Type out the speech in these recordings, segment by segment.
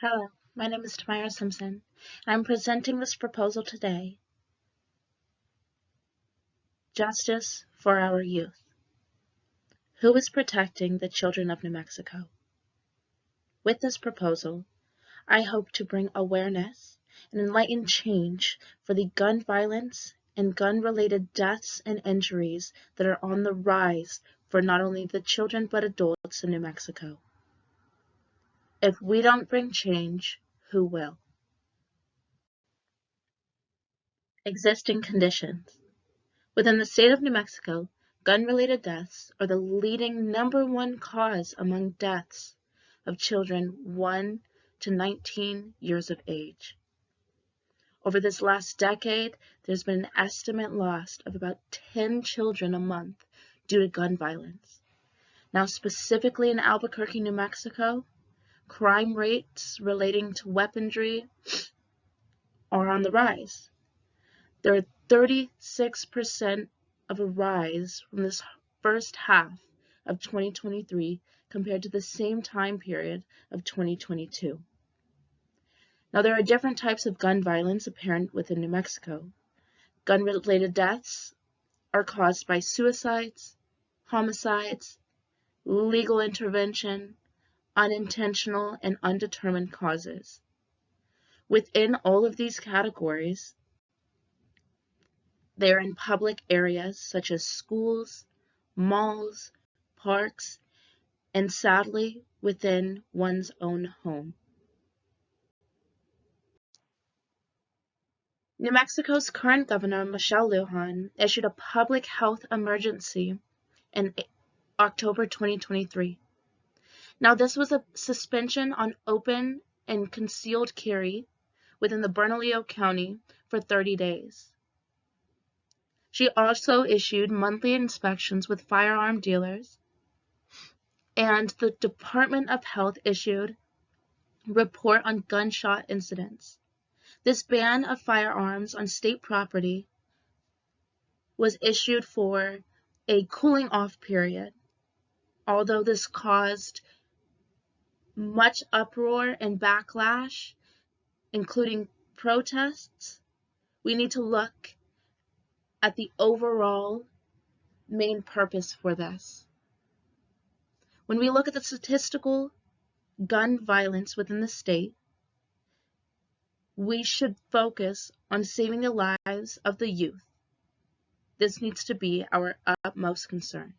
Hello, my name is Tamara Simpson, and I'm presenting this proposal today, Justice for Our Youth. Who is protecting the children of New Mexico? With this proposal, I hope to bring awareness and enlighten change for the gun violence and gun-related deaths and injuries that are on the rise for not only the children but adults in New Mexico. If we don't bring change, who will? Existing conditions. Within the state of New Mexico, gun-related deaths are the leading #1 cause among deaths of children 1 to 19 years of age. Over this last decade, there's been an estimate lost of about 10 children a month due to gun violence. Now, specifically in Albuquerque, New Mexico, crime rates relating to weaponry are on the rise. There are 36% of a rise from this first half of 2023 compared to the same time period of 2022. Now, there are different types of gun violence apparent within New Mexico. Gun-related deaths are caused by suicides, homicides, legal intervention, unintentional and undetermined causes. Within all of these categories, they are in public areas such as schools, malls, parks, and sadly, within one's own home. New Mexico's current governor, Michelle Lujan, issued a public health emergency in October 2023. Now, this was a suspension on open and concealed carry within the Bernalillo County for 30 days. She also issued monthly inspections with firearm dealers, and the Department of Health issued a report on gunshot incidents. This ban of firearms on state property was issued for a cooling off period. Although this caused much uproar and backlash, including protests, we need to look at the overall main purpose for this. When we look at the statistical gun violence within the state, we should focus on saving the lives of the youth. This needs to be our utmost concern.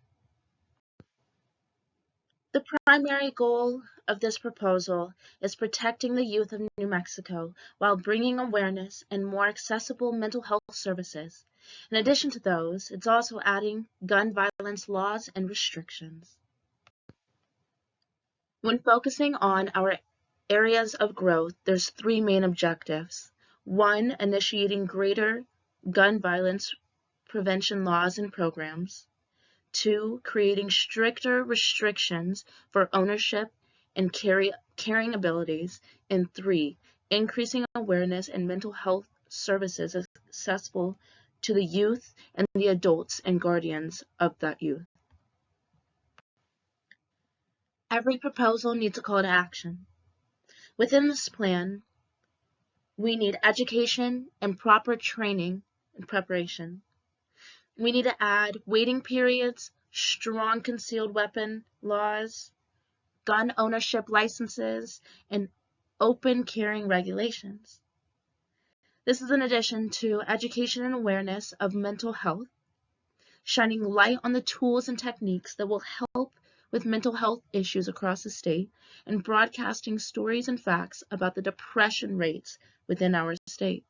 The primary goal of this proposal is protecting the youth of New Mexico while bringing awareness and more accessible mental health services. In addition to those, it's also adding gun violence laws and restrictions. When focusing on our areas of growth, there's 3 main objectives. 1, initiating greater gun violence prevention laws and programs. 2, creating stricter restrictions for ownership and carrying abilities. And 3, increasing awareness and mental health services accessible to the youth and the adults and guardians of that youth. Every proposal needs a call to action. Within this plan, we need education and proper training and preparation. We need to add waiting periods, strong concealed weapon laws, gun ownership licenses, and open carrying regulations. This is in addition to education and awareness of mental health, shining light on the tools and techniques that will help with mental health issues across the state, and broadcasting stories and facts about the depression rates within our state.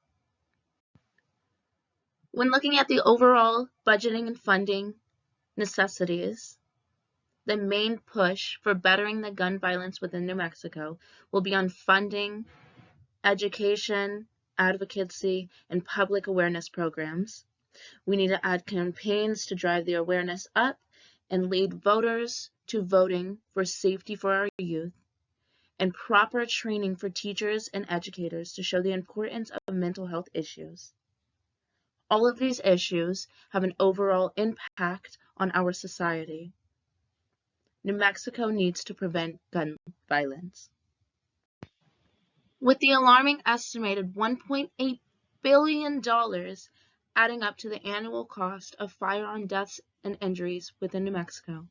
When looking at the overall budgeting and funding necessities, the main push for bettering the gun violence within New Mexico will be on funding, education, advocacy, and public awareness programs. We need to add campaigns to drive the awareness up and lead voters to voting for safety for our youth, and proper training for teachers and educators to show the importance of mental health issues. All of these issues have an overall impact on our society. New Mexico needs to prevent gun violence. with the alarming estimated $1.8 billion adding up to the annual cost of firearm deaths and injuries within New Mexico.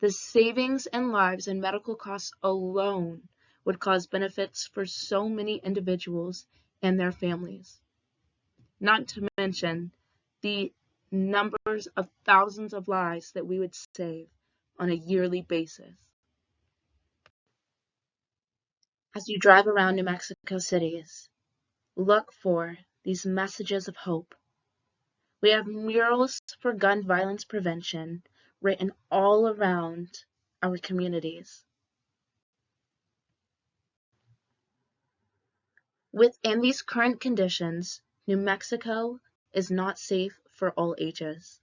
The savings in lives and medical costs alone would cause benefits for so many individuals and their families, not to mention the numbers of thousands of lives that we would save on a yearly basis. As you drive around New Mexico cities, look for these messages of hope. We have murals for gun violence prevention written all around our communities. Within these current conditions, New Mexico is not safe for all ages.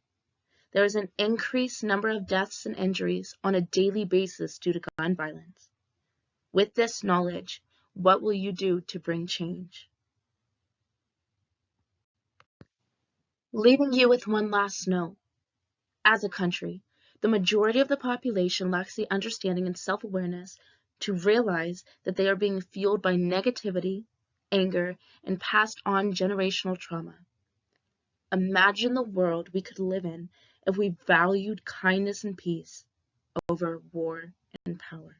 There is an increased number of deaths and injuries on a daily basis due to gun violence. With this knowledge, what will you do to bring change? Leaving you with one last note. As a country, the majority of the population lacks the understanding and self-awareness to realize that they are being fueled by negativity, anger, and passed on generational trauma. Imagine the world we could live in if we valued kindness and peace over war and power.